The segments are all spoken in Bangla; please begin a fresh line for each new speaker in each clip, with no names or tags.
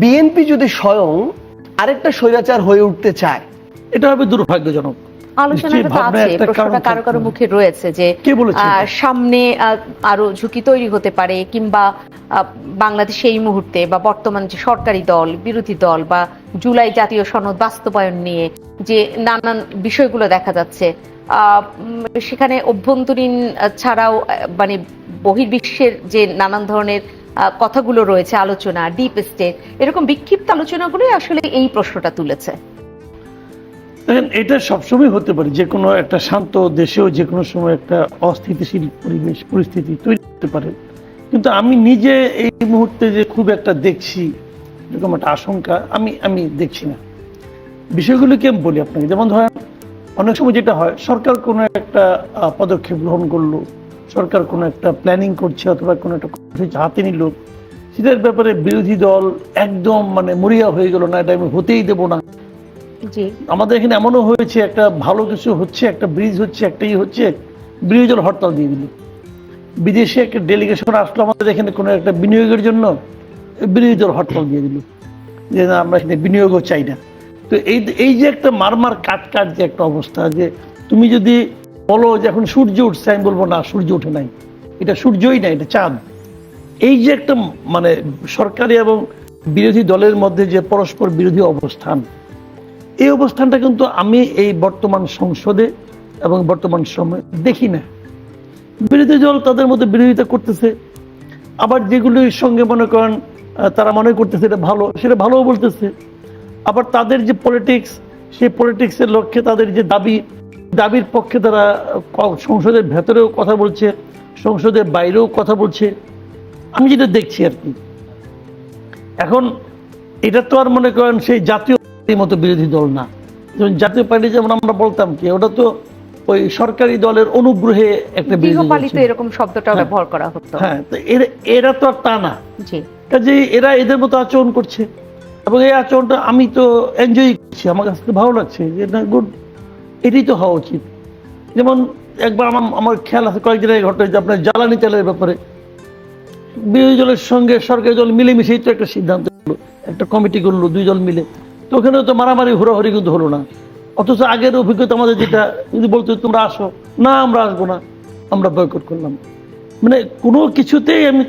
বিএনপি যদি স্বয়ং আরেকটা স্বৈরাচার হয়ে উঠতে চায়,
এটা হবে দুর্ভাগ্যজনক।
আলোচনাটা তো আছে, প্রশ্নটা কারো কারো মুখে রয়েছে যে সামনে আরো ঝুঁকি তৈরি হতে পারে, কিংবা বাংলাদেশে এই মুহূর্তে বা বর্তমান যে সরকারি দল, বিরোধী দল বা জুলাই জাতীয় সনদ বাস্তবায়ন নিয়ে যে নানান বিষয়গুলো দেখা যাচ্ছে, সেখানে অভ্যন্তরীণ ছাড়াও মানে বহির্বিশ্বের যে নানান ধরনের কথাগুলো রয়েছে, আলোচনা, ডিপ স্টেট, এরকম বিক্ষিপ্ত আলোচনাগুলোই আসলে এই প্রশ্নটা তুলেছে।
এটা সবসময় হতে পারে, যে কোনো একটা শান্ত দেশেও যে কোনো সময় একটা অস্থিতিশীল পরিবেশ পরিস্থিতি তৈরি করতে পারে। কিন্তু আমি নিজে এই মুহূর্তে যে খুব একটা দেখছি এরকম একটা আশঙ্কা আমি দেখছি না। বিষয়গুলোকে আমি বলি আপনাকে, যেমন ধরেন অনেক সময় যেটা হয়, সরকার কোনো একটা পদক্ষেপ গ্রহণ করলো, সরকার কোনো একটা প্ল্যানিং করছে অথবা কোনো একটা কর্মসূচি হাতে নিল, সেটার ব্যাপারে বিরোধী দল একদম মানে মরিয়া হয়ে গেল, না এটা আমি হতেই দেবো না। আমাদের এখানে এমনও হয়েছে, একটা ভালো কিছু হচ্ছে, একটা ব্রিজ হচ্ছে, একটাই হচ্ছে, বিরোধী দল হরতাল দিয়ে দিল। বিদেশে একটা ডেলিগেশন আসলো আমাদের এখানে কোনো একটা বিনিয়োগের জন্য, বিরোধী দল হরতাল দিয়ে দিল যে না, আমরা এখানে বিনিয়োগও চাই না। তো এই যে একটা মারমার কাট যে একটা অবস্থা, যে তুমি যদি বলো যে এখন সূর্য উঠছে, আমি বলবো না সূর্য উঠে নাই, এটা সূর্যই নাই, এটা চাঁদ। এই যে একটা মানে সরকারি এবং বিরোধী দলের মধ্যে যে পরস্পর বিরোধী অবস্থান, এই অবস্থানটা কিন্তু আমি এই বর্তমান সংসদে এবং বর্তমান সময়ে দেখি না। বিরোধী দল তাদের মধ্যে বিরোধিতা করতেছে, আবার যেগুলির সঙ্গে মনে করেন তারা মনে করতেছে এটা ভালো, সেটা ভালোও বলতেছে। আবার তাদের যে পলিটিক্স, সেই পলিটিক্সের লক্ষ্যে তাদের যে দাবির পক্ষে তারা সংসদের ভেতরেও কথা বলছে, সংসদের বাইরেও কথা বলছে। আমি যেটা দেখছি আর কি, এখন এটা তো আর মনে করেন সেই জাতীয় মতো বিরোধী দল না। যেমন জাতীয় পার্টি যেমন আমরা বলতাম কি, ওটা তো ওই সরকারি দলের অনুগ্রহে একটা
এরকম শব্দটা ব্যবহার করা হতো।
হ্যাঁ, তো এরা তো আর তা না, কাজে এরা এদের মতো আচরণ করছে এবং এই আচরণটা আমি তো এনজয় করছি, আমার কাছে ভালো লাগছে, এটা গুড, এটাই তো হওয়া উচিত। যেমন একবার আমার খেয়াল আছে, কয়েকদিন আগে ঘটনা, যে আপনার জ্বালানি তেলের ব্যাপারে বিরোধী দলের সঙ্গে সরকারি দল মিলেমিশেই তো একটা সিদ্ধান্ত হলো, একটা কমিটি করলো দুই দল মিলে, তো ওখানেও তো মারামারি হুড়াহুড়ি কিন্তু হলো না। অথচ আগের অভিজ্ঞতা আমাদের যেটা, যদি বলতো তোমরা আসো, না আমরা আসবো না, আমরা বয়কট করলাম। মানে কোনো কিছুতেই আমি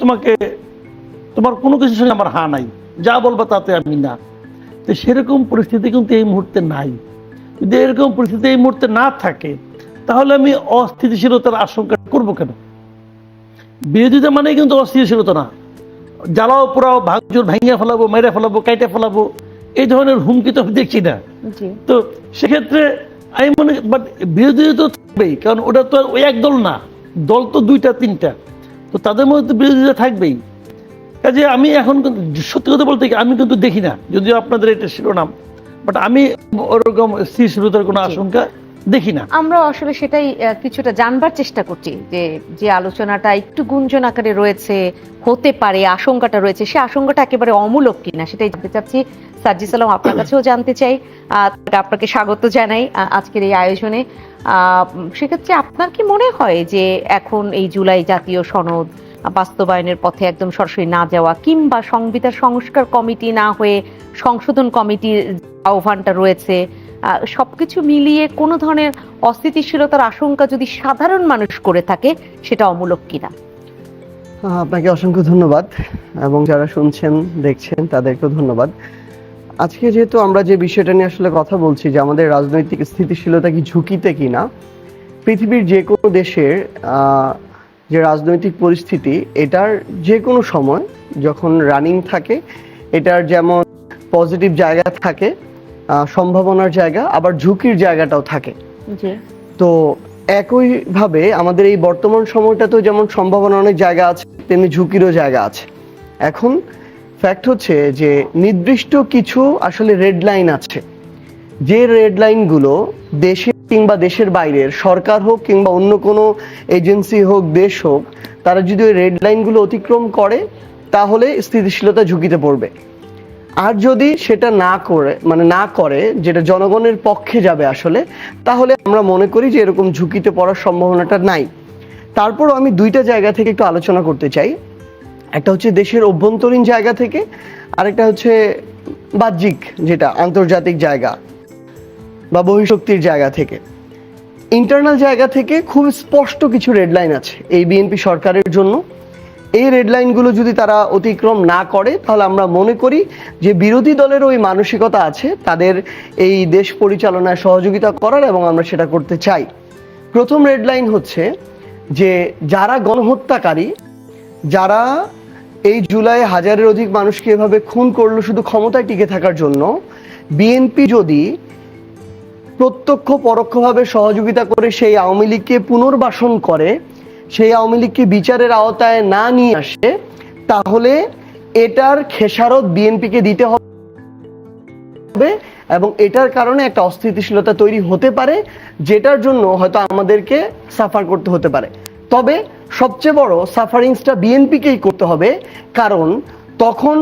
তোমার কোনো কিছুর সঙ্গে আমার হা নাই, যা বলবা তাতে আমি না। তো সেরকম পরিস্থিতি কিন্তু এই মুহূর্তে নাই। যদি এরকম পরিস্থিতি এই মুহূর্তে না থাকে, তাহলে আমি অস্থিতিশীলতার আশঙ্কা করবো কেন? বিরোধিতা মানে কিন্তু অস্থিতিশীলতা না, জ্বালাও পোড়াও, ভাঙচুর, ভাঙিয়া ফেলাবো, মেরে ফেলাবো, কাইটে ফেলাবো, এই ধরনের হুমকি তো দেখছি না। তো সেক্ষেত্রে আমি মনে, বাট বিরোধী তো থাকবেই, কারণ ওটা তো ওই এক দল না, দল তো দুইটা তিনটা, তো তাদের মধ্যে বিরোধিতা থাকবেই। কাজে আমি এখন কিন্তু সত্যি কথা বলতে আমি কিন্তু দেখি না, যদিও আপনাদের এটা শিরোনাম, বাট আমি ওরকম স্থিতিশীলতার কোনো আশঙ্কা দেখি না।
আমরা আসলে সেটাই কিছুটা জানবার চেষ্টা করছি, যে আলোচনাটা একটু গুঞ্জন আকারে রয়েছে, হতে পারে আশঙ্কাটা রয়েছে, সে আশঙ্কাটা একেবারে অমূলক কিনা সেটাই জানতে চাচ্ছি। সার্জিস আলম, আপনার কাছেও জানতে চাই। আপনাকে স্বাগত জানাই আজকের এই আয়োজনে। সেক্ষেত্রে আপনার কি মনে হয় যে এখন এই জুলাই জাতীয় সনদ বাস্তবায়নের পথে একদম সরাসরি না যাওয়া, কিংবা সংবিধান সংস্কার কমিটি না হয়ে সংশোধন কমিটির আহ্বানটা রয়েছে, সবকিছু মিলিয়ে কোনো ধরনের অস্থিতিশীলতার আশঙ্কা যদি সাধারণ মানুষ করে থাকে, সেটা অমূলক কিনা?
আপনাকে অসংখ্য ধন্যবাদ, এবং যারা শুনছেন দেখছেন তাদেরকেও ধন্যবাদ। আজকে যেহেতু আমরা যে বিষয়টা নিয়ে আসলে কথা বলছি, যে আমাদের রাজনৈতিক স্থিতিশীলতা কি ঝুঁকিতে কিনা, পৃথিবীর যে কোনো দেশের যে রাজনৈতিক পরিস্থিতি, এটার যে কোনো সময় যখন রানিং থাকে, এটার যেমন পজিটিভ জায়গা থাকে, সম্ভাবনার জায়গা, আবার ঝুঁকির জায়গাটাও থাকে। তো একইভাবে আমাদের এই বর্তমান সময়টা তো যেমন সম্ভাবনার অনেক জায়গা আছে, তেমনি ঝুঁকিরও জায়গা আছে। এখন ফ্যাক্ট হচ্ছে যে নির্দিষ্ট কিছু আসলে রেড লাইন আছে, যে রেড লাইনগুলো দেশে কিংবা দেশের বাইরের সরকার হোক কিংবা অন্য কোনো এজেন্সি হোক, দেশ হোক, তারা যদি ওই রেড লাইনগুলো অতিক্রম করে, তাহলে স্থিতিশীলতা ঝুঁকিতে পড়বে। আর যদি সেটা না করে যেটা জনগণের পক্ষে যাবে আসলে, তাহলে আমরা মনে করি যে এরকম ঝুঁকিতে পড়ার সম্ভাবনাটা নাই। তারপরও আমি দুইটা জায়গা থেকে একটু আলোচনা করতে চাই। একটা হচ্ছে দেশের অভ্যন্তরীণ জায়গা থেকে, আরেকটা হচ্ছে বাহ্যিক, যেটা আন্তর্জাতিক জায়গা বা বহিঃশক্তির জায়গা থেকে। ইন্টারনাল জায়গা থেকে খুব স্পষ্ট কিছু রেডলাইন আছে এই বিএনপি সরকারের জন্য। এই রেডলাইনগুলো যদি তারা অতিক্রম না করে, তাহলে আমরা মনে করি যে বিরোধী দলের ওই মানসিকতা আছে তাদের এই দেশ পরিচালনায় সহযোগিতা করার, এবং আমরা সেটা করতে চাই। প্রথম রেডলাইন হচ্ছে যে যারা গণহত্যাকারী, যারা এই জুলাই হাজারের অধিক মানুষকে এভাবে খুন করলো শুধু ক্ষমতায় টিকে থাকার জন্য, বিএনপি যদি প্রত্যক্ষ পরোক্ষভাবে সহযোগিতা করে সেই আওয়ামী লীগকে পুনর্বাসন করে, সেই আওয়ামী লীগকে বিচারের আওতায় না নিয়ে আসে, তাহলে এটার খেসারত বিএনপিকে দিতে হবে, এবং এটার কারণে একটা অস্থিতিশীলতা তৈরি হতে পারে, যেটার জন্য হয়তো আমাদেরকে সাফার করতে হতে পারে। তবে সবচেয়ে বড় সাফারিংসটা বিএনপিকেই করতে হবে, কারণ তখন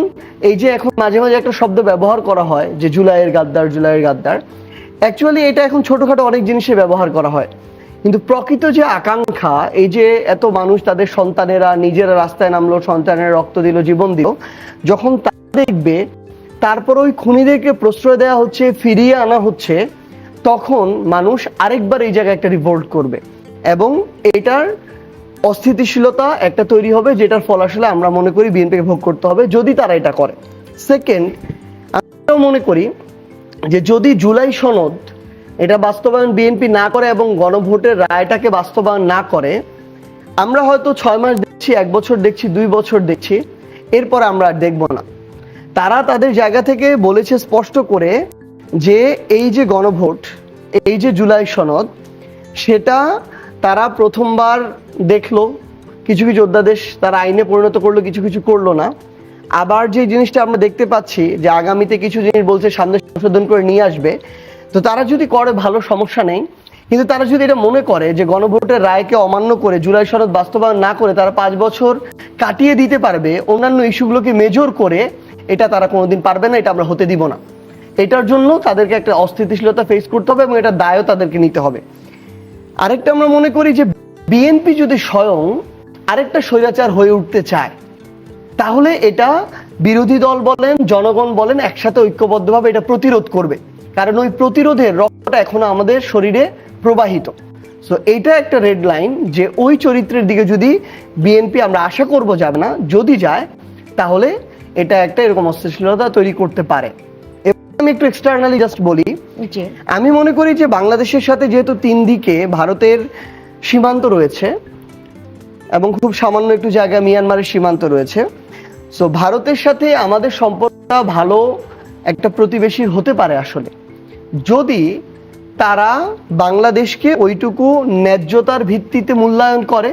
এই যে এখন মাঝে মাঝে একটা শব্দ ব্যবহার করা হয় যে জুলাইয়ের গাদ্দার, জুলাইয়ের গাদ্দার, অ্যাকচুয়ালি এটা এখন ছোটখাটো অনেক জিনিসে ব্যবহার করা হয়, কিন্তু প্রকৃত যে আকাঙ্ক্ষা, এই যে এত মানুষ তাদের সন্তানেরা নিজেরা রাস্তায় নামলো, সন্তানের রক্ত দিল, জীবন দিল, যখন তারা দেখবে তারপর ওই খুনিদেরকে প্রশ্রয় দেওয়া হচ্ছে, ফিরিয়ে আনা হচ্ছে, তখন মানুষ আরেকবার এই জায়গায় একটা রিভোল্ট করবে, এবং এটার অস্থিতিশীলতা একটা তৈরি হবে, যেটার ফল আসলে আমরা মনে করি বিএনপিকে ভোগ করতে হবে যদি তারা এটা করে। সেকেন্ড, আমরাও মনে করি যে যদি জুলাই সনদ এটা বাস্তবায়ন বিএনপি না করে এবং গণভোটের রায়টাকে বাস্তবায়ন না করে, আমরা হয়তো 6 মাস দেখছি, 1 বছর দেখছি, 2 বছর দেখছি, এরপর আমরা আর দেখব না। তারা তাদের জায়গা থেকে বলেছে স্পষ্ট করে যে এই যে গণভোট, এই যে জুলাই সনদ, সেটা তারা প্রথমবার দেখলো, কিছু কিছু অধ্যাদেশ তারা আইনে পরিণত করলো, কিছু কিছু করলো না। আবার যে জিনিসটা আমরা দেখতে পাচ্ছি যে আগামীতে কিছু জিনিস বলছে সামনে সংশোধন করে নিয়ে আসবে, তো তারা যদি করে ভালো, সমস্যা নেই, কিন্তু তারা যদি এটা মনে করে যে গণভোটের রায়কে অমান্য করে জুলাই সনদ বাস্তবায়ন না করে তারা 5 বছর কাটিয়ে দিতে পারবে অন্যান্য ইস্যুগুলোকে মেজর করে, এটা তারা কোনোদিন পারবে না, এটা আমরা হতে দিব না। এটার জন্য তাদেরকে একটা অস্থিতিশীলতা ফেস করতে হবে, এবং এটা দায়ও তাদেরকে নিতে হবে। আরেকটা আমরা মনে করি যে বিএনপি যদি স্বয়ং আরেকটা স্বৈরাচার হয়ে উঠতে চায়, তাহলে এটা বিরোধী দল বলেন, জনগণ বলেন, একসাথে ঐক্যবদ্ধভাবে এটা প্রতিরোধ করবে, কারণ ওই প্রতিরোধের রক্তটা এখনো আমাদের শরীরে প্রবাহিত। সো এইটা একটা রেড লাইন, যে ওই চরিত্রের দিকে যদি বিএনপি, আমরা আশা করব যাবে না, যদি যায় তাহলে এটা একটা এরকম অস্থিতিশীলতা তৈরি করতে পারে। আমি একটু এক্সটার্নালি জাস্ট বলি, আমি মনে করি যে বাংলাদেশের সাথে যেহেতু 3 দিকে ভারতের সীমান্ত রয়েছে এবং খুব সামান্য একটু জায়গা মিয়ানমারের সীমান্ত রয়েছে, সো ভারতের সাথে আমাদের সম্পর্কটা ভালো একটা প্রতিবেশী হতে পারে আসলে, যদি তারা বাংলাদেশকে ওইটুকু ন্যায্যতার ভিত্তিতে মূল্যায়ন করে,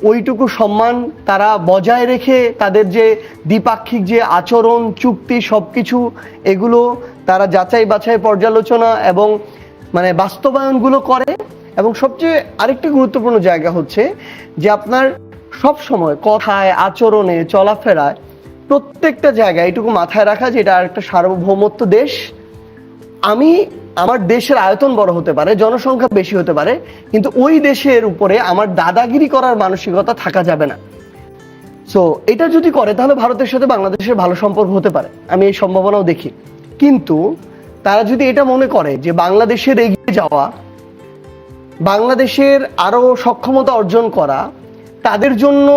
ওইটুকু সম্মান তারা বজায় রেখে তাদের যে দ্বিপাক্ষিক যে আচরণ, চুক্তি, সবকিছু এগুলো তারা যাচাই বাছাই, পর্যালোচনা এবং মানে বাস্তবায়নগুলো করে। এবং সবচেয়ে আরেকটা গুরুত্বপূর্ণ জায়গা হচ্ছে যে আপনার সব সময় কথায়, আচরণে, চলাফেরায় প্রত্যেকটা জায়গায় এটুকু মাথায় রাখা যে এটা একটা সার্বভৌমত্ব দেশ। আমার দেশের আয়তন বড় হতে পারে, জনসংখ্যা বেশি হতে পারে, কিন্তু ওই দেশের উপরে আমার দাদাগিরি করার মানসিকতা থাকা যাবে না। সো এটা যদি করে তাহলে ভারতের সাথে বাংলাদেশের ভালো সম্পর্ক হতে পারে, আমি এই সম্ভাবনাও দেখি। কিন্তু তারা যদি এটা মনে করে যে বাংলাদেশের এগিয়ে যাওয়া, বাংলাদেশের আরো সক্ষমতা অর্জন করা তাদের জন্য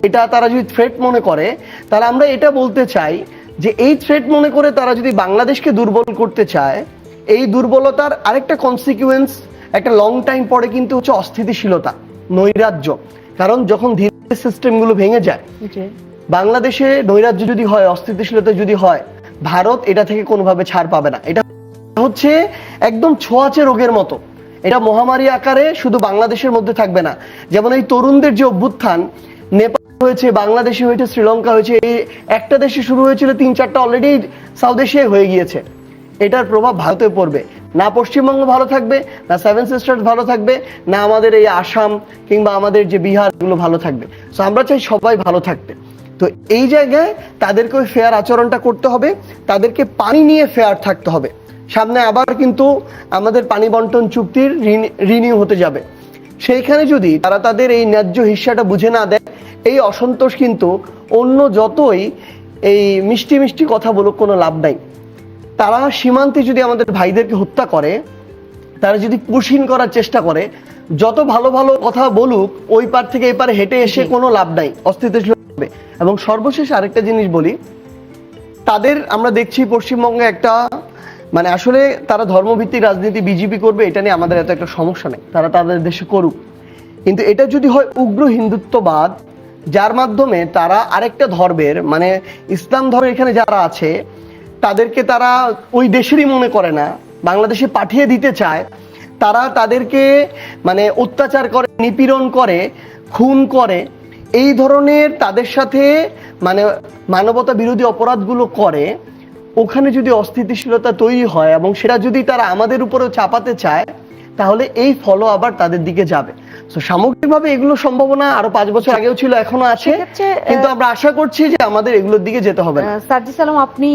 এটা তারা যদি থ্রেট মনে করে, তাহলে আমরা এটা বলতে চাই যে এই থ্রেট মনে করে তারা যদি বাংলাদেশকে দুর্বল করতে চায়, এই দুর্বলতার আরেকটা কনসিকুয়েন্স একটা লং টাইম পরে কিন্তু হচ্ছে অস্থিতিশীলতা, নৈরাজ্য। কারণ যখন ধীরে ধীরে সিস্টেমগুলো ভেঙে যায়, বাংলাদেশে নৈরাজ্য যদি হয়, অস্থিতিশীলতা যদি হয়, ভারত এটা থেকে কোনোভাবে ছাড় পাবে না। এটা হচ্ছে একদম ছোঁয়াচে রোগের মতো, এটা মহামারী আকারে শুধু বাংলাদেশের মধ্যে থাকবে না। যেমন এই তরুণদের যে অভ্যুত্থান, নেপাল হয়েছে, বাংলাদেশে হয়েছে, শ্রীলঙ্কা হয়েছে, এই একটা দেশে শুরু হয়েছিল, 3-4টা অলরেডি সাউথ এশিয়ায় হয়ে গিয়েছে। এটার প্রভাব ভারতে পড়বে না, পশ্চিমবঙ্গ ভালো থাকবে না, 7 সিস্টার্স ভালো থাকবে না, আমাদের এই আসাম কিংবা আমাদের যে বিহার গুলো ভালো থাকবে। সো আমরা চাই সবাই ভালো থাকতে। তো এই জায়গায় তাদেরকে ওই ফেয়ার আচরণটা করতে হবে, তাদেরকে পানি নিয়ে ফেয়ার থাকতে হবে। সামনে আবার কিন্তু আমাদের পানি বন্টন চুক্তির রিনিউ হতে যাবে, সেইখানে যদি তারা তাদের এই ন্যায্য হিস্সাটা বুঝে না দেয়, এই অসন্তোষ কিন্তু অন্য যতই এই মিষ্টি মিষ্টি কথা বলুক কোনো লাভ নাই। তারা সীমান্তে যদি আমাদের ভাইদেরকে হত্যা করে, তারা যদি পুশিন করার চেষ্টা করে, যত ভালো ভালো কথা বলুক, ওই পার থেকে এই পারে হেঁটে এসে কোনো লাভ নাই, অস্থিতিশীল হবে। এবং সর্বশেষ আরেকটা জিনিস বলি, তাদের আমরা দেখছি পশ্চিমবঙ্গে একটা মানে আসলে তারা ধর্মভিত্তিক রাজনীতি বিজেপি করবে, এটা নিয়ে আমাদের এত একটা সমস্যা নেই, তারা তাদের দেশে করুক। কিন্তু এটা যদি হয় উগ্র হিন্দুত্ববাদ, যার মাধ্যমে তারা আরেকটা ধর্মের মানে ইসলাম ধর্মের এখানে যারা আছে তাদেরকে তারা ওই দেশেরই মনে করে না, বাংলাদেশে পাঠিয়ে দিতে চায়, তারা তাদেরকে মানে অত্যাচার করে, নিপীড়ন করে, খুন করে, এই ধরনের তাদের সাথে মানে মানবতা বিরোধী অপরাধগুলো করে, ওখানে যদি অস্থিতিশীলতা তৈরি হয় এবং সেটা যদি তারা আমাদের উপরেও চাপাতে চায়, তাহলে এই ফলো আবার তাদের দিকে যাবে। তো সামগ্রিকভাবে এগুলো সম্ভাবনা আরো 5 বছর আগেও ছিল, এখনো আছে, কিন্তু আমরা আশা করছি যে আমাদের এগুলোর দিকে যেতে হবে।
সার্জিস আলম, আপনি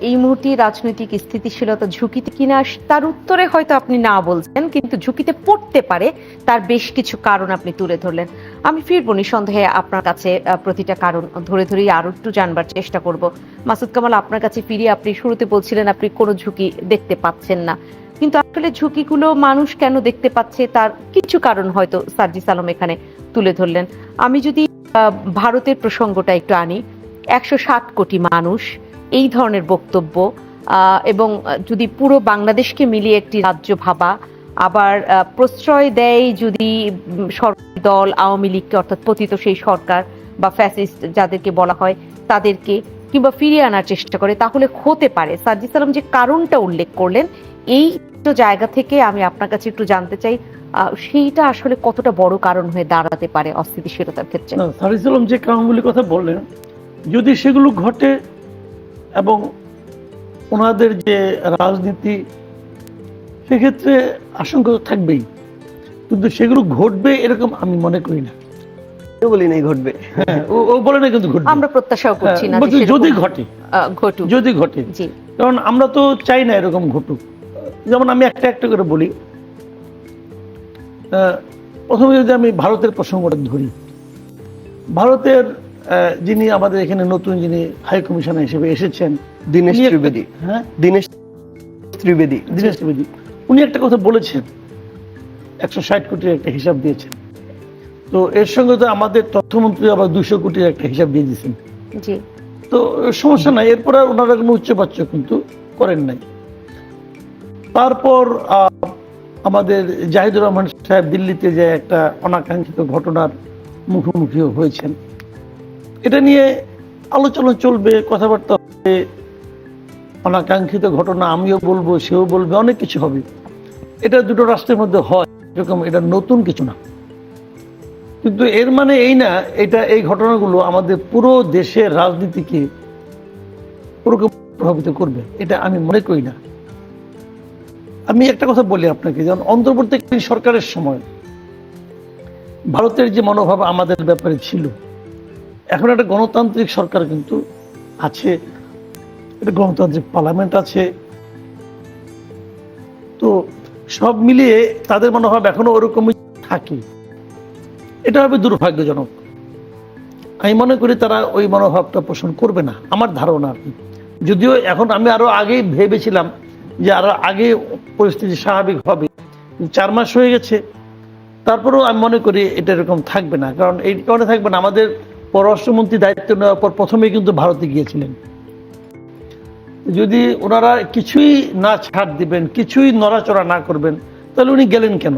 এই মুহূর্তে রাজনৈতিক স্থিতিশীলতা ঝুঁকিতে কিনা তার উত্তরে হয়তো আপনি না বলছেন, কিন্তু ঝুঁকিতে পড়তে পারে তার বেশ কিছু কারণ আপনি তুলে ধরলেন। আমি ফিরবো নিঃসন্দেহে আপনার কাছে প্রতিটা কারণ ধরে ধরেই আরো একটু জানবার চেষ্টা করব। মাসুদ কামাল, আপনার কাছে ফিরিয়ে আপনি শুরুতে বলছিলেন আপনি কোনো ঝুঁকি দেখতে পাচ্ছেন না, কিন্তু আসলে ঝুঁকিগুলো মানুষ কেন দেখতে পাচ্ছে তার কিছু কারণ হয়তো সার্জিস আলম এখানে তুলে ধরলেন। আমি যদি ভারতের প্রসঙ্গটা একটু আনি, 160 কোটি মানুষ, এই ধরনের বক্তব্য, এবং যদি পুরো বাংলাদেশকে মিলিয়ে একটি রাজ্য ভাবা, আবার প্রশ্রয় দেয় যদি সরকারি দল আওয়ামী লীগকে, অর্থাৎ পতিত সেই সরকার বা ফ্যাসিস্ট যাদেরকে বলা হয় তাদেরকে, কিংবা ফিরিয়ে আনার চেষ্টা করে, তাহলে হতে পারে সার্জিস আলম যে কারণটা উল্লেখ করলেন, এই জায়গা থেকে আমি আপনার কাছে একটু জানতে চাই সেইটা আসলে কতটা বড় কারণ হয়ে দাঁড়াতে পারে অস্থিতিশীলতার ক্ষেত্রে।
সার্জিস আলম যে কারণগুলির কথা বললেন, যদি সেগুলো ঘটে এবং ওনাদের যে রাজনীতি, সেক্ষেত্রে আশঙ্কা তো থাকবেই, কিন্তু সেগুলো ঘটবে এরকম আমি মনে করি না।
বলি নাই ঘটবে,
হ্যাঁ, ও বলে না, কিন্তু ঘটবে,
আমরা প্রত্যাশাও করছি না
যদি ঘটে,
ঘটুক,
যদি ঘটে। কারণ আমরা তো চাই না এরকম ঘটুক। যেমন আমি একটা একটা করে বলি, প্রথমে যদি আমি ভারতের প্রসঙ্গটা ধরি, ভারতের যিনি আমাদের এখানে নতুন যিনি হাই কমিশনার হিসেবে এসেছেন,
দীনেশ ত্রিবেদী,
হ্যাঁ
দীনেশ ত্রিবেদী,
উনি একটা কথা বলেছেন, 160 কোটির একটা হিসাব দিয়েছেন। তো এর সঙ্গে তো আমাদের তথ্যমন্ত্রী আবার 200 কোটির একটা হিসাব দিয়ে দিয়েছেন। তো সমস্যা নাই, এরপর আর ওনারা কোনো উচ্চবাচ্য কিন্তু করেন নাই। তারপর আমাদের জাহিদুর রহমান সাহেব দিল্লিতে যে একটা অনাকাঙ্ক্ষিত ঘটনার মুখোমুখি হয়েছেন, এটা নিয়ে আলোচনা চলবে, কথাবার্তা হবে, অনাকাঙ্ক্ষিত ঘটনা আমিও বলবো, সেও বলবে, অনেক কিছু হবে। এটা দুটো রাষ্ট্রের মধ্যে হয়, এরকম এটা নতুন কিছু না। কিন্তু এর মানে এই না এই ঘটনাগুলো আমাদের পুরো দেশের রাজনীতিকে পুরো প্রভাবিত করবে, এটা আমি মনে করি না। আমি একটা কথা বলি আপনাকে, যেমন অন্তর্বর্তীকালীন সরকারের সময় ভারতের যে মনোভাব আমাদের ব্যাপারে ছিল, এখন একটা গণতান্ত্রিক সরকার কিন্তু আছে, একটা গণতান্ত্রিক পার্লামেন্ট আছে, তো সব মিলিয়ে তাদের মনোভাব এখনো ওরকমই থাকে। এটা হবে দুর্ভাগ্যজনক। আমি মনে করি তারা ওই মনোভাবটা পোষণ করবে না, আমার ধারণা আর কি। যদিও এখন আমি আরো আগেই ভেবেছিলাম যে আরো আগে পরিস্থিতি স্বাভাবিক হবে, 4 মাস হয়ে গেছে, তারপরেও আমি মনে করি এটা এরকম থাকবে না। কারণ এই কারণে থাকবে না, আমাদের পররাষ্ট্রমন্ত্রী দায়িত্ব নেওয়ার পর প্রথমেই কিন্তু ভারতে গিয়েছিলেন। যদি ওনারা কিছুই না ছাড় দিবেন, কিছুই নড়াচড়া না করবেন, তাহলে উনি গেলেন কেন?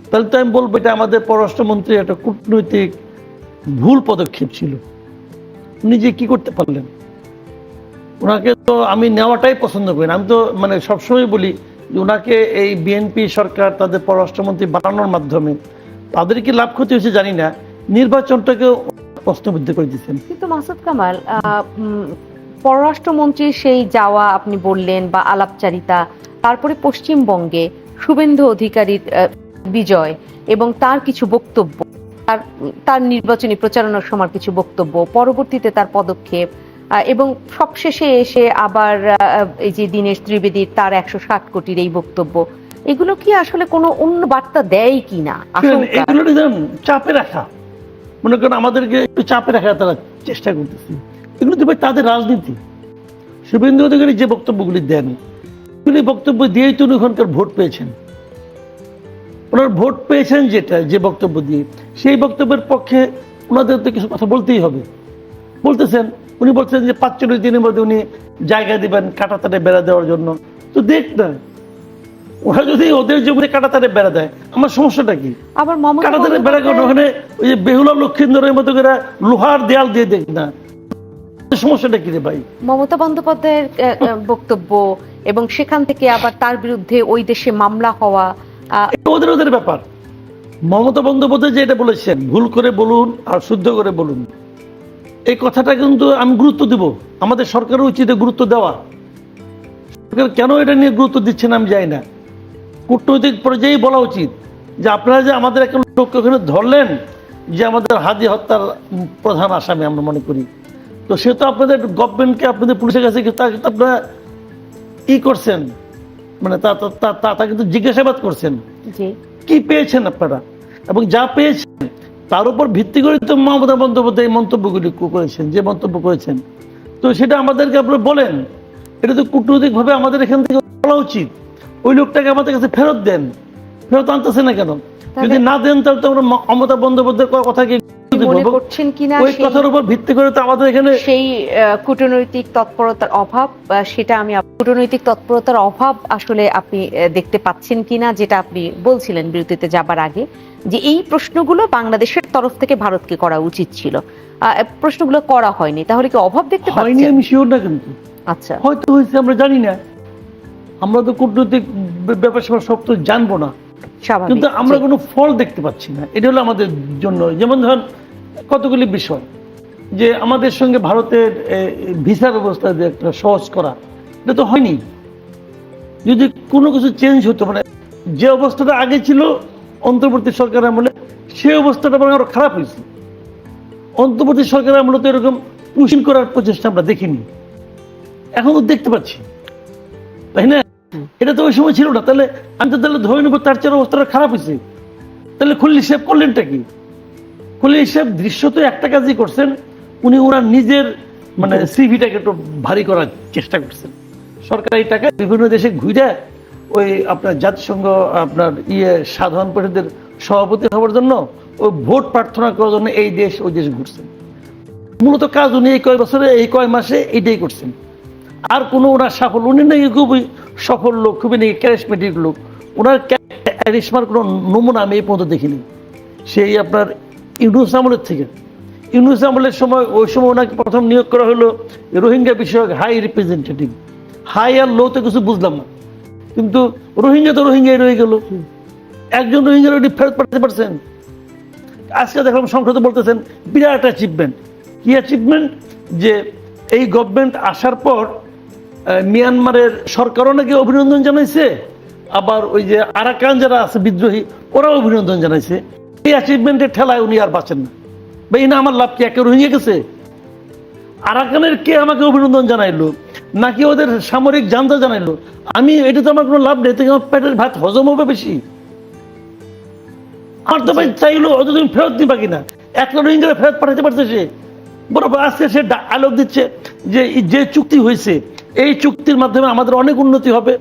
তাহলে তো আমি বলবো এটা আমাদের পররাষ্ট্রমন্ত্রী একটা কূটনৈতিক ভুল পদক্ষেপ ছিল। উনি যে কি করতে পারলেন, ওনাকে তো আমি নেওয়াটাই পছন্দ করি না। আমি তো মানে সবসময় বলি যে ওনাকে এই বিএনপি সরকার তাদের পররাষ্ট্রমন্ত্রী বানানোর মাধ্যমে তাদের কি লাভ ক্ষতি হয়েছে জানি না, নির্বাচনটাকে প্রশ্নবিদ্ধ করে দিচ্ছেন।
কিন্তু মাসুদ কামাল, পররাষ্ট্রমন্ত্রী সেই যাওয়া আপনি বললেন বা আলাপচারিতা, তারপরে পশ্চিমবঙ্গে শুভেন্দু অধিকারীর বিজয় এবং তার কিছু বক্তব্য, তার নির্বাচনী প্রচারণার সময় কিছু বক্তব্য, পরবর্তীতে তার পদক্ষেপ, এবং সবশেষে এসে আবার এই যে দীনেশ ত্রিবেদীর তার 160 কোটির এই বক্তব্য, এগুলো কি আসলে কোনো অন্য বার্তা দেয় কিনা?
এগুলো চাপে রাখা, মনে করেন আমাদেরকে একটু চাপে রাখার তারা চেষ্টা করতেছে। এগুলো তো ভাই তাদের রাজনীতি। শুভেন্দু অধিকারী যে বক্তব্যগুলি দেন, এগুলি বক্তব্য দিয়েই তো উনি ওখানকার ভোট পেয়েছেন। ওনার ভোট পেয়েছেন যে বক্তব্য দিয়ে, সেই বক্তব্যের পক্ষে ওনাদের তো কিছু কথা বলতেই হবে। বলতেছেন, উনি বলছেন যে ৪৫ দিনের মধ্যে উনি জায়গা দিবেন কাঁটাতারে বেড়া দেওয়ার জন্য। তো দেখ না, ওরা যদি ওদের জমিতে কাঁটাতারে বেড়া দেয়, আমার সমস্যাটা কি?
আবার মমতা
কাঁটাতারে বেড়া কেন? ওখানে ওই যে বেহুলা লক্ষিন্দরের মতো করে লোহার দেয়াল দিয়ে দেখ না, সমস্যাটা কি রে ভাই?
মমতা বন্দ্যোপাধ্যায়ের বক্তব্য এবং সেখান থেকে আবার তার বিরুদ্ধে ওই দেশে মামলা হওয়া,
এটা ওদের ব্যাপার। মমতা বন্দ্যোপাধ্যায় যেটা বলেছেন, ভুল করে বলুন আর শুদ্ধ করে বলুন, এই কথাটা কিন্তু আমি গুরুত্ব দিব। আমাদের সরকারের উচিত গুরুত্ব দেওয়া। সরকার কেন এটা নিয়ে গুরুত্ব দিচ্ছে না আমি জানি না। কূটনৈতিক পর্যায়ে বলা উচিত যে আপনারা যে আমাদের একটা লোককে ওখানে ধরলেন, যে আমাদের হাদি হত্যার প্রধান আসামি আমরা মনে করি, তো সে তো আপনাদের গভর্নমেন্টকে, আপনাদের পুলিশের কাছে তাকে আপনারা ই করছেন, মানে তা কিন্তু জিজ্ঞাসাবাদ করছেন কি পেয়েছেন আপনারা, এবং যা পেয়েছেন তার উপর ভিত্তি করে তো মমতা বন্দ্যোপাধ্যায় এই মন্তব্যগুলি করেছেন, যে মন্তব্য করেছেন। তো সেটা আমাদেরকে আপনারা বলেন, এটা তো কূটনৈতিকভাবে আমাদের এখান থেকে বলা উচিত। ওই লোকটাকে আমাদের কাছে ফেরত দেন। ফেরত আনতেছে না কেন? যদি না দেন তাহলে তো আমরা মমতা বন্দ্যোপাধ্যায়ের কথাকে
মনে করছেন কিনা
ওই কথার উপর ভিত্তি করে তো আমাদের এখানে
সেই কূটনৈতিক তৎপরতার অভাব, সেটা আমি কূটনৈতিক তৎপরতার অভাব আসলে আপনি দেখতে পাচ্ছেন কিনা, যেটা আপনি বলছিলেন বিরতিতে যাবার আগে, যে এই প্রশ্নগুলো বাংলাদেশের তরফ থেকে ভারতকে করা উচিত ছিল, প্রশ্নগুলো করা হয়নি, তাহলে কি অভাব দেখতে
হয়নি?
পাচ্ছেন?
আমি শিওর না, কিন্তু
আচ্ছা,
হয়তো হয়েছে, আমরা জানি না। আমরা তো কূটনৈতিক ব্যাপার স্যাপার সব তো জানবো না, কিন্তু আমরা কোনো ফল দেখতে পাচ্ছি না। এটা হলো আমাদের জন্য, যেমন ধরেন কতগুলি বিষয়, যে আমাদের সঙ্গে ভারতের ভিসা ব্যবস্থা যে একটা সহজ করা, এটা তো হয়নি। যদি কোনো কিছু চেঞ্জ হতো, মানে যে অবস্থাটা আগে ছিল অন্তর্বর্তী সরকার আমলে, সেই অবস্থাটা মানে আরো খারাপ হয়েছে। অন্তর্বর্তী সরকার আমলে তো এরকম পুশিং করার প্রচেষ্টা আমরা দেখিনি, এখন তো দেখতে পাচ্ছি, তাই না? এটা তো ওই সময় ছিল না। তাহলে আমি তো তাহলে ধরে নেবো তার চেয়ে অবস্থাটা খারাপ হয়েছে। তাহলে খুললি হিসেব করলেনটা কি? খুললি হিসেব দৃশ্য তো একটা কাজই করছেন, উনি ওনার নিজের মানে সিভিটাকে একটু ভারী করার চেষ্টা করছেন। সরকারি টাকা বিভিন্ন দেশে ঘুরে ওই আপনার জাতিসংঘ আপনার সাধারণ পরিষদের সভাপতি হওয়ার জন্য, ওই ভোট প্রার্থনা করার জন্য এই দেশ ওই দেশ ঘুরছেন। মূলত কাজ উনি এই কয় বছরে, এই কয় মাসে এইটাই করছেন। আর কোনো ওনার সাফল্য, উনি নাকি খুবই সফল লোক, খুবই নাকি ক্যারিসমেটিক লোক। ওনার ক্যারিসমার কোনো নমুনা আমি এই পর্যন্ত দেখিনি। সেই আপনার ইউনূস আমলের থেকে, ইউনূস আমলের সময়, ওই সময় ওনাকে প্রথম নিয়োগ করা হলো রোহিঙ্গা বিষয়ক হাই রিপ্রেজেন্টেটিভ। হাই আর লো তো কিছু বুঝলাম না, কিন্তু রোহিঙ্গা তো রোহিঙ্গাই রয়ে গেল। একজন রোহিঙ্গা ফেরত পাঠাতে পারছেন? আজকে দেখলাম সংসদে বলতেছেন বিরাট অ্যাচিভমেন্ট। কি অ্যাচিভমেন্ট? যে এই গভর্নমেন্ট আসার পর মিয়ানমারের সরকারও নাকি অভিনন্দন জানাইছে, আবার ওই যে আরাকান যারা আছে বিদ্রোহী, ওরাও অভিনন্দন জানাইছে। এই অ্যাচিভমেন্টের ঠেলায় উনি আর বাঁচেন না। ভাই না, আমার লাভ কি? একে রোহিঙ্গা গেছে? আরাকানের কে আমাকে অভিনন্দন জানাইলো, নাকি ওদের সামরিক জান্তা জানাইলো? আমি এটা তো আমার কোনো লাভ নেই, থেকে আমার পেটের ভাত হজম হবে বেশি। আমার তো ভাই চাইলো হয়তো তুমি ফেরত দিবা কিনা। একটা রোহিঙ্গা ফেরত পাঠাতে পারছে সে, বরাবর আজকে সে ডায়লগ দিচ্ছে যে চুক্তি হয়েছে, এই চুক্তির মাধ্যমে আমাদের অনেক উন্নতি হবে,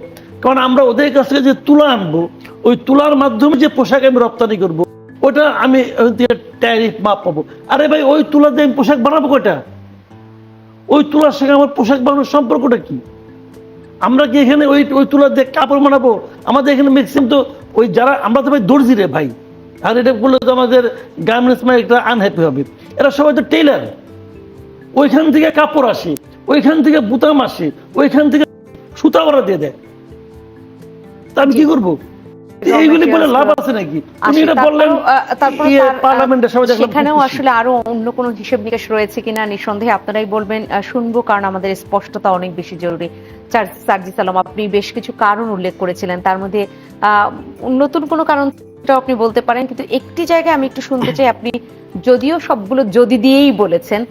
কারণ আমরা ওদের কাছ থেকে যে তুলা আনবো, ওই তুলার মাধ্যমে যে পোশাক আমি রপ্তানি করবো, ওটা আমি ট্যারিফ মাপ পাবো। আরে ভাই, ওই তুলা দিয়ে আমি পোশাক বানাবো কয়টা? ওই তুলার সঙ্গে আমার পোশাক বানানোর সম্পর্কটা কি? আমরা কি এখানে ওই তুলা দিয়ে কাপড় বানাবো? আমাদের এখানে ম্যাক্সিমাম তো ওই যারা, আমরা তো ভাই দর্জি রে ভাই, আর এটা বললে তো আমাদের গার্মেন্টস একটা আনহ্যাপি হবে। এরা সবাই তো টেইলার। ওইখান থেকে কাপড় আসে, ওইখান থেকে বুতাম আসে, ওইখান থেকে সুতা ওরা দিয়ে দেয়। তা আমি কি করবো? এইগুলি বলে লাভ আছে নাকি? তুমি এটা বললেন পার্লামেন্টে,
সেখানেও আসলে আরো অন্য কোনো হিসেব নিকেশ রয়েছে কিনা নিঃসন্দেহে আপনারাই বলবেন, শুনবো, কারণ আমাদের স্পষ্টতা অনেক বেশি জরুরি। সার্জিস আলম, আপনি বেশ কিছু কারণ উল্লেখ করেছিলেন, তার মধ্যে নতুন কোনো কারণ আপনি বলতে পারেন, কিন্তু একটি জায়গায় আমি একটু শুনতে চাই। আপনি যদিও সবগুলো যদি দিয়েই বলেছেন,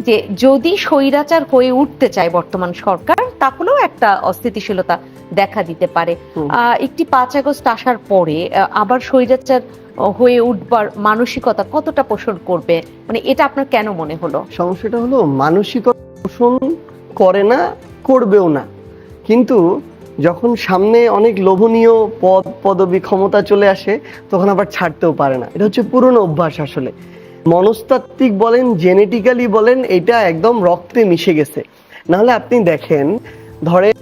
যে যদি স্বৈরাচার হয়ে উঠতে চায় বর্তমান সরকার, তাহলেও একটা অস্থিতিশীলতা দেখা দিতে পারে। একটি ৫ আগস্ট আসার পরে আবার স্বৈরাচার হয়ে উঠবার মানসিকতা কতটা পোষণ করবে, মানে এটা আপনার কেন মনে হলো?
সমস্যাটা হলো মানসিকতা পোষণ করে না, করবেও না, কিন্তু যখন সামনে অনেক লোভনীয় পদ পদবি ক্ষমতা চলে আসে তখন আবার ছাড়তেও পারে না। এটা হচ্ছে পুরনো অভ্যাস। আসলে মনস্তাত্ত্বিক বলেন, জেনেটিক্যালি বলেন, এটা একদম রক্তে মিশে গেছে। নাহলে আপনি দেখেন, ধরেন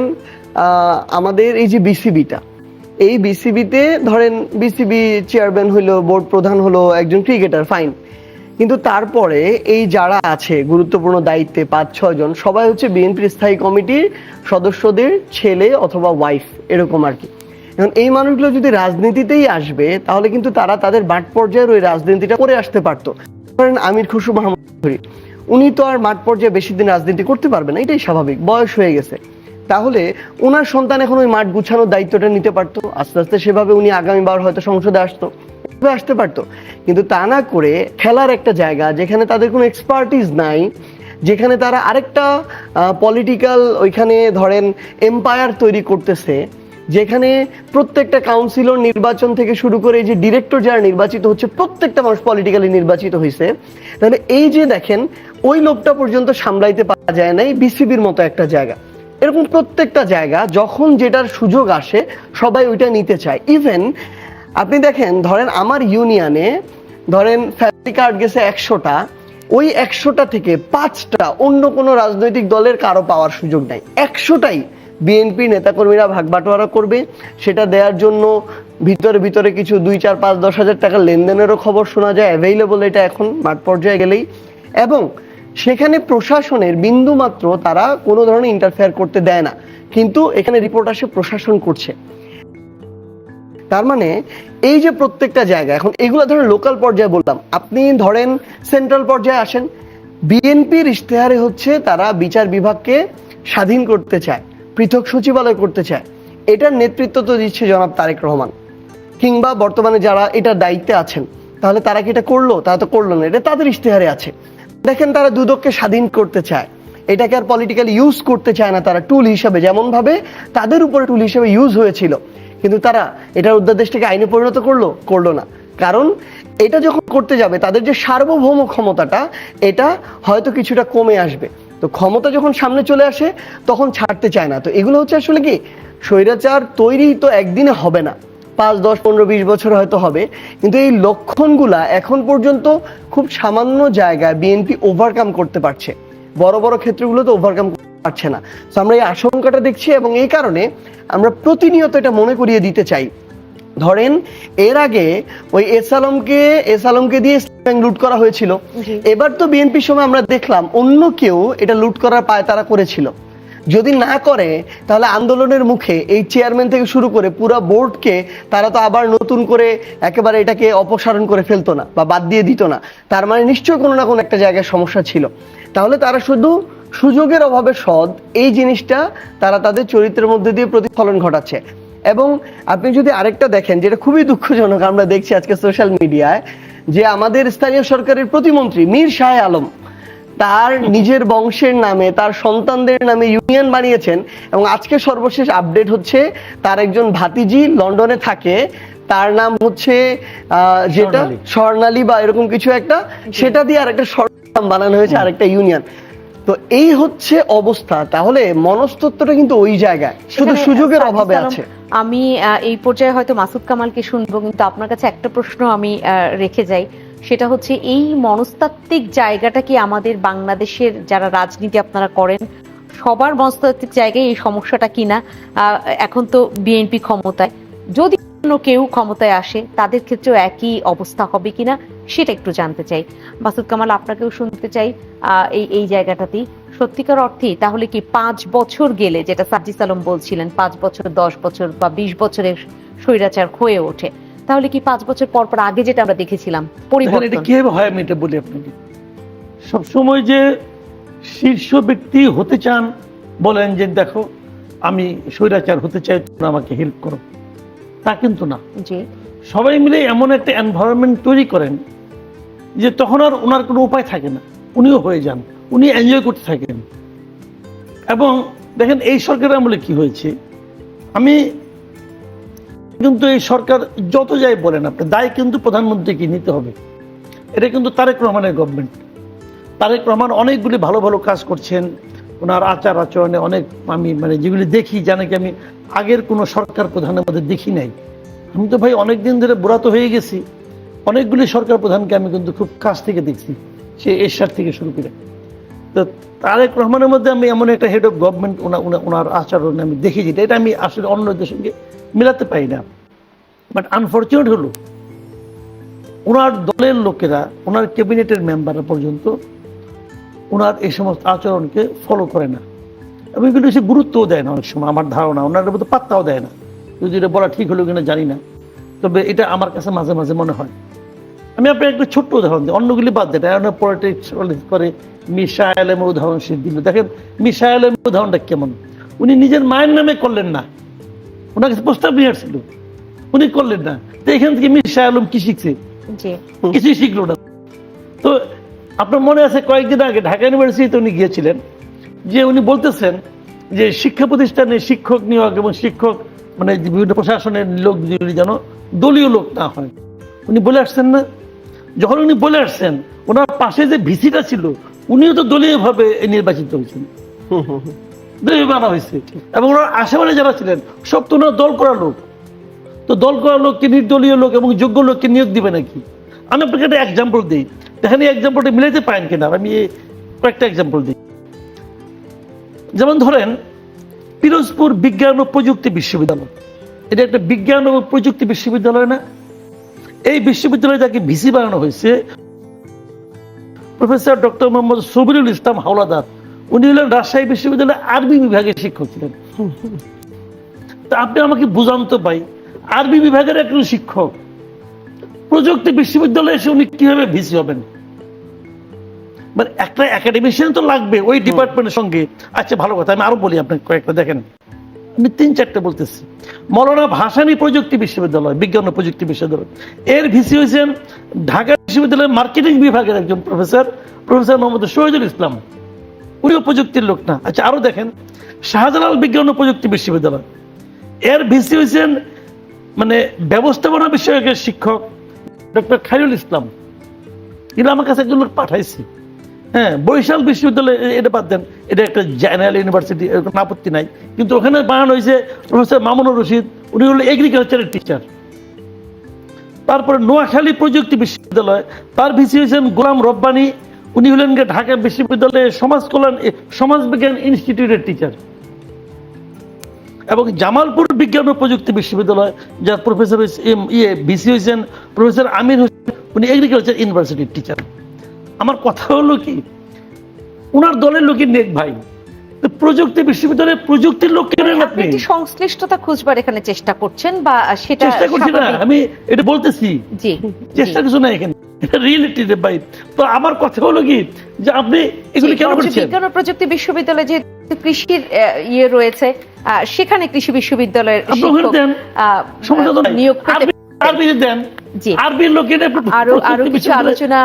আমাদের এই যে বিসিবিটা, এই বিসিবিতে ধরেন বিসিবি চেয়ারম্যান হইলো, বোর্ড প্রধান হলো একজন ক্রিকেটার, ফাইন, কিন্তু তারপরে এই যারা আছে গুরুত্বপূর্ণ দায়িত্বে ৫-৬ জন, সবাই হচ্ছে বিএনপির স্থায়ী কমিটির সদস্যদের ছেলে অথবা ওয়াইফ, এরকম আর কি। এখন এই মানুষগুলো যদি রাজনীতিতেই আসবে তাহলে কিন্তু তারা তাদের মাঠ পর্যায়ের ওই রাজনীতিটা করে আসতে পারতো। ধরেন আমির খসরু মাহমুদ চৌধুরী, উনি তো আর মাঠ পর্যায়ে বেশি দিন রাজনীতি করতে পারবে না, এটাই স্বাভাবিক, বয়স হয়ে গেছে। তাহলে ওনার সন্তান এখন ওই মাঠ গুছানোর দায়িত্বটা নিতে পারতো, আস্তে আস্তে সেভাবে উনি আগামীবার হয়তো সংসদে আসতে পারতো। কিন্তু তা না করে খেলার একটা জায়গা যেখানে তাদের কোনো এক্সপার্টিস নাই, যেখানে তারা আরেকটা পলিটিক্যাল ওইখানে ধরেন এম্পায়ার তৈরি করতেছে, যেখানে প্রত্যেকটা কাউন্সিলর নির্বাচন থেকে শুরু করে এই যে ডিরেক্টর যারা নির্বাচিত হচ্ছে, প্রত্যেকটা মানুষ পলিটিক্যালি নির্বাচিত হয়েছে। তাহলে এই যে দেখেন, ওই লোকটা পর্যন্ত সামলাইতে পারা যায় নাই বিসিবির মতো একটা জায়গা। এরকম প্রত্যেকটা জায়গা যখন যেটার সুযোগ আসে সবাই ওইটা নিতে চায়। ইভেন আপনি দেখেন, ধরেন আমার ইউনিয়নে ধরেন ফ্যামিলি কার্ড গেছে ১০০টা, ওই ১০০টা থেকে ৫টা অন্য কোনো রাজনৈতিক দলের কারো পাওয়ার সুযোগ নাই, ১০০টাই বিএনপি নেতাকর্মীরা ভাগ বাটোয়ারা করবে। সেটা দেওয়ার জন্য ভিতরে ভিতরে কিছু ২, ৪, ৫, ১০ হাজার টাকার লেনদেনেরও খবর শোনা যায়, অ্যাভেইলেবল এটা এখন মাঠ পর্যায়ে গেলেই। এবং সেখানে প্রশাসনের বিন্দু মাত্র তারা কোনো ধরনের ইন্টারফেয়ার করতে দেয় না, কিন্তু এখানে রিপোর্ট আসে প্রশাসন করছে। তার মানে এই যে প্রত্যেকটা জায়গা, এখন এগুলো ধরেন লোকাল পর্যায়ে বললাম, আপনি ধরেন সেন্ট্রাল পর্যায়ে আসেন, বিএনপির ইশতেহারে হচ্ছে তারা বিচার বিভাগকে স্বাধীন করতে চায়, পৃথক সচিবালয় করতে চায়। এটার নেতৃত্ব তো দিচ্ছে জনাব তারেক রহমান, কিংবা বর্তমানে যারা এটার দায়িত্বে আছেন। তাহলে তারা কি এটা করলো? তারা তো করলো না, এটা তাদের ইশতেহারে আছে। দেখেন, তারা দুদককে স্বাধীন করতে চায়, এটাকে আর পলিটিক্যালি ইউজ করতে চায় না তারা টুল হিসাবে, যেমন ভাবে তাদের উপরে টুল হিসাবে ইউজ হয়েছিল। কিন্তু তারা এটার অধ্যাদেশটাকে আইনে পরিণত করলো না। কারণ এটা যখন করতে যাবে তাদের যে সার্বভৌম ক্ষমতাটা, এটা হয়তো কিছুটা কমে আসবে। তো ক্ষমতা যখন সামনে চলে আসে তখন ছাড়তে চায় না। তো এগুলো হচ্ছে আসলে কি, স্বৈরাচার তৈরি তো একদিনে হবে না, 5, 10, 15, 20 বছর হয়তো হবে, কিন্তু এই লক্ষণগুলা এখন পর্যন্ত খুব সামান্য জায়গায় বিএনপি ওভারকাম করতে পারছে, বড় বড় ক্ষেত্রগুলো তো ওভারকাম করতে পারছে না। তো আমরা এই আশঙ্কাটা দেখছি, এবং এই কারণে আমরা প্রতিনিয়ত এটা মনে করিয়ে দিতে চাই। ধরেন এর আগে ওই এস আলমকে দিয়ে ব্যাংক লুট করা হয়েছিল, এবার তো বিএনপির সময় আমরা দেখলাম অন্য কেউ এটা লুট করার পায়তারা করেছিল। যদি না করে তাহলে আন্দোলনের মুখে এই চেয়ারম্যান থেকে শুরু করে পুরো বোর্ডকে তারা তো আবার নতুন করে একেবারে এটাকে অপসারণ করে ফেলতো না বা বাদ দিয়ে দিত না। তার মানে নিশ্চয়ই কোনো না কোনো একটা জায়গায় সমস্যা ছিল। তাহলে তারা শুধু সুযোগের অভাবে এই জিনিসটা তারা তাদের চরিত্রের মধ্যে দিয়ে প্রতিফলন ঘটাচ্ছে। এবং আপনি যদি আরেকটা দেখেন, যেটা খুবই দুঃখজনক, আমরা দেখছি আজকে সোশ্যাল মিডিয়ায়, যে আমাদের স্থানীয় সরকারের প্রতিমন্ত্রী মীর শাহ আলম তার নিজের বংশের নামে, তার সন্তানদের নামে ইউনিয়ন বানিয়েছেন। এবং আজকে সর্বশেষ আপডেট হচ্ছে তার একজন ভাতিজি লন্ডনে থাকে, তার নাম হচ্ছে যেটা স্বর্ণালী বা এরকম কিছু একটা, সেটা দিয়ে আরেকটা নাম বানানো হয়েছে আরেকটা ইউনিয়ন। তো এই হচ্ছে অবস্থা। তাহলে মনস্তত্ত্বটা কিন্তু ওই জায়গায়, শুধু সুযোগের অভাবে আছে।
আমি এই পর্যায়ে হয়তো মাসুদ কামালকে শুনবো, কিন্তু আপনার কাছে একটা প্রশ্ন আমি রেখে যাই, সেটা হচ্ছে এই মনস্তাত্ত্বিক জায়গাটা কি আমাদের বাংলাদেশের যারা রাজনীতি আপনারা করেন সবার মনস্তাত্ত্বিক জায়গায় এই সমস্যাটা কিনা? এখন তো বিএনপি ক্ষমতায়, যদি অন্য কেউ ক্ষমতায় আসে তাদের ক্ষেত্রেও একই অবস্থা হবে কিনা সেটা একটু জানতে চাই। মাসুদ কামাল, আপনাকেও শুনতে চাই এই জায়গাটাতেই। সত্যিকার অর্থে তাহলে কি 5 বছর গেলে, যেটা সাজ্জিদ আলম বলছিলেন, 5 বছর 10 বছর বা 20 বছরের স্বৈরাচার হয়ে ওঠে, তাহলে কি 5 বছর পর পর আগে যেটা আমরা দেখেছিলাম পরিবর্তন
কিভাবে হয়? আমি এটা বলি আপনাকে, সবসময় যে শীর্ষ ব্যক্তি হতে চান, বলেন যে দেখো আমি স্বৈরাচার হতে চাই, তোমরা আমাকে হেল্প করো, তা কিন্তু না।
জি,
সবাই মিলে এমন একটা এনভায়রনমেন্ট তৈরি করেন যে তখন আর ওনার কোনো উপায় থাকে না, উনিও হয়ে যান, উনি এনজয় করতে থাকেন। এবং দেখেন এই সরকারের আমলে কি হয়েছে, আমি কিন্তু এই সরকার যত যাই বলেন আপনি, দায় কিন্তু প্রধানমন্ত্রীকে নিতে হবে। এটা কিন্তু তারেক রহমানের গভর্নমেন্ট। তারেক রহমান অনেকগুলি ভালো ভালো কাজ করছেন, ওনার আচার আচরণে অনেক আমি মানে যেগুলি দেখি জানি কি আমি আগের কোনো সরকার প্রধানের মধ্যে দেখি নাই। আমি তো ভাই অনেক দিন ধরে বুড়া তো হয়ে গেছি, অনেকগুলি সরকার প্রধানকে আমি কিন্তু খুব কাছ থেকে দেখছি, সে এরশাদ থেকে শুরু করে। তো তারেক রহমানের মধ্যে আমি এমন একটা হেড অফ গভর্নমেন্ট ওনার আচরণে আমি দেখি, যেটা এটা আমি আসলে অন্যদের সঙ্গে মেলাতে পারি না। বাট আনফর্চুনেট হলো ওনার দলের লোকেরা, ওনার ক্যাবিনেটের মেম্বাররা পর্যন্ত ওনার এই সমস্ত আচরণকে ফলো করে না এবং এগুলো সে গুরুত্বও দেয় না। অনেক সময় আমার ধারণা ওনার মধ্যে পাত্তাও দেয় না। যদি এটা বলা ঠিক হলো কিনা জানি না, তবে এটা আমার কাছে মাঝে মাঝে মনে হয়। আমি আপনার একটা ছোট্ট উদাহরণ দিই, অন্যগুলি বাদ দেয়, পলিটিক্স করে মিশা আলমের উদাহরণ সে দিল। দেখেন মিশা আলমের উদাহরণটা কেমন, উনি নিজের মায়ের নামে করলেন না, ওনার কাছে প্রস্তাব নিয়ে আসছিল, উনি করলেন না। তো এখান থেকে মিশা আলম কি শিখছে? কিছুই শিখলো না। তো আপনার মনে আছে কয়েকদিন আগে ঢাকা ইউনিভার্সিটিতে উনি গিয়েছিলেন, যে উনি বলতেছেন যে শিক্ষা প্রতিষ্ঠানে শিক্ষক নিয়োগ এবং শিক্ষক মানে বিভিন্ন প্রশাসনের লোক যেন দলীয় লোক না হয়। উনি বলে আসছেন না? যখন উনি বলে আসছেন, ওনার পাশে যে ভিসিটা ছিল উনিও তো দলীয়ভাবে নির্বাচিত হয়েছেন, দলীয় আনা হয়েছে। এবং ওনার আশেপাশে যারা ছিলেন সব তো ওনার দল করা লোক। তো দল করা লোককে নির্দলীয় লোক এবং যোগ্য লোককে নিয়োগ দিবে নাকি? আমি আপনাকে একটা এক্সাম্পল দিই, দেখেন এই এক্সাম্পলটা মিলাইতে পারেন কিনা। আমি কয়েকটা এক্সাম্পল দিই। যেমন ধরেন পিরোজপুর বিজ্ঞান ও প্রযুক্তি বিশ্ববিদ্যালয়, এটা একটা বিজ্ঞান ও প্রযুক্তি বিশ্ববিদ্যালয় না? এই বিশ্ববিদ্যালয়ে যাকে ভিসি বানানো হয়েছে প্রফেসর ডক্টর মোহাম্মদ সবিরুল ইসলাম হাওলাদার, উনি হলেন রাজশাহী বিশ্ববিদ্যালয়ের আরবি বিভাগের শিক্ষক ছিলেন। তা আপনি আমাকে বুঝান তো ভাই, আরবি বিভাগের একজন শিক্ষক প্রযুক্তি বিশ্ববিদ্যালয়ে এসে উনি কিভাবে ভিসি হবেন? মানে একটা একাডেমিশিয়ান তো লাগবে ওই ডিপার্টমেন্টের সঙ্গে। আচ্ছা ভালো কথা, আমি আরো বলি আপনাকে কয়েকটা। দেখেন আমি 3-4টা বলতেছি। মৌলানা ভাসানী প্রযুক্তি বিশ্ববিদ্যালয়, বিজ্ঞান ও প্রযুক্তি বিশ্ববিদ্যালয়, এর ভিসি হয়েছেন ঢাকা বিশ্ববিদ্যালয়ের মার্কেটিং বিভাগের একজন প্রফেসর মোহাম্মদ শহীদুল ইসলাম, উনিও প্রযুক্তির লোক না। আচ্ছা আরো দেখেন শাহজালাল বিজ্ঞান ও প্রযুক্তি বিশ্ববিদ্যালয়, এর ভিসি হয়েছেন মানে ব্যবস্থাপনা বিষয়কের শিক্ষক ডক্টর খায়রুল ইসলাম। কিন্তু আমার কাছে একজন লোক পাঠাইছি। হ্যাঁ, বরিশাল বিশ্ববিদ্যালয় এটা বাদ দেন, এটা একটা জেনারেল ইউনিভার্সিটি, এরকম আপত্তি নাই, কিন্তু ওখানে বানানো হয়েছে প্রফেসর মামুনুর রশিদ, উনি হলো এগ্রিকালচারের টিচার। তারপরে নোয়াখালী প্রযুক্তি বিশ্ববিদ্যালয়, তার ভিসি হয়েছেন গোলাম রব্বানী, উনি হলেন ঢাকা বিশ্ববিদ্যালয়ের সমাজবিজ্ঞান ইনস্টিটিউটের টিচার। এবং জামালপুর বিজ্ঞান ও প্রযুক্তি বিশ্ববিদ্যালয়, যার প্রফেসর ভিসি হয়েছেন প্রফেসর আমির হোসেন, উনি এগ্রিকালচার ইউনিভার্সিটির টিচার। আমার কথা হলো কি, উনার দলের লোকের নেক ভাই, প্রযুক্তি বিশ্ববিদ্যালয়ে প্রযুক্তির লোক কেন আপনি
সংশ্লিষ্টতা খুঁজবার এখানে চেষ্টা করছেন বা সেটা
চেষ্টা করছি না, আমি এটা বলতেছি।
জি,
চেষ্টা কিছু না, এখানে এটা রিয়েলিটি রে ভাই। তো আমার কথা হলো কি যে আপনি এগুলি কেন করছেন?
বিজ্ঞান ও প্রযুক্তি বিশ্ববিদ্যালয়ে যে কৃষির ইয়ে রয়েছে, সেখানে কৃষি বিশ্ববিদ্যালয়ের
নিয়োগ
আরবি
দেন,
জি,
আরবির লোকের
আরো কিছু আলোচনা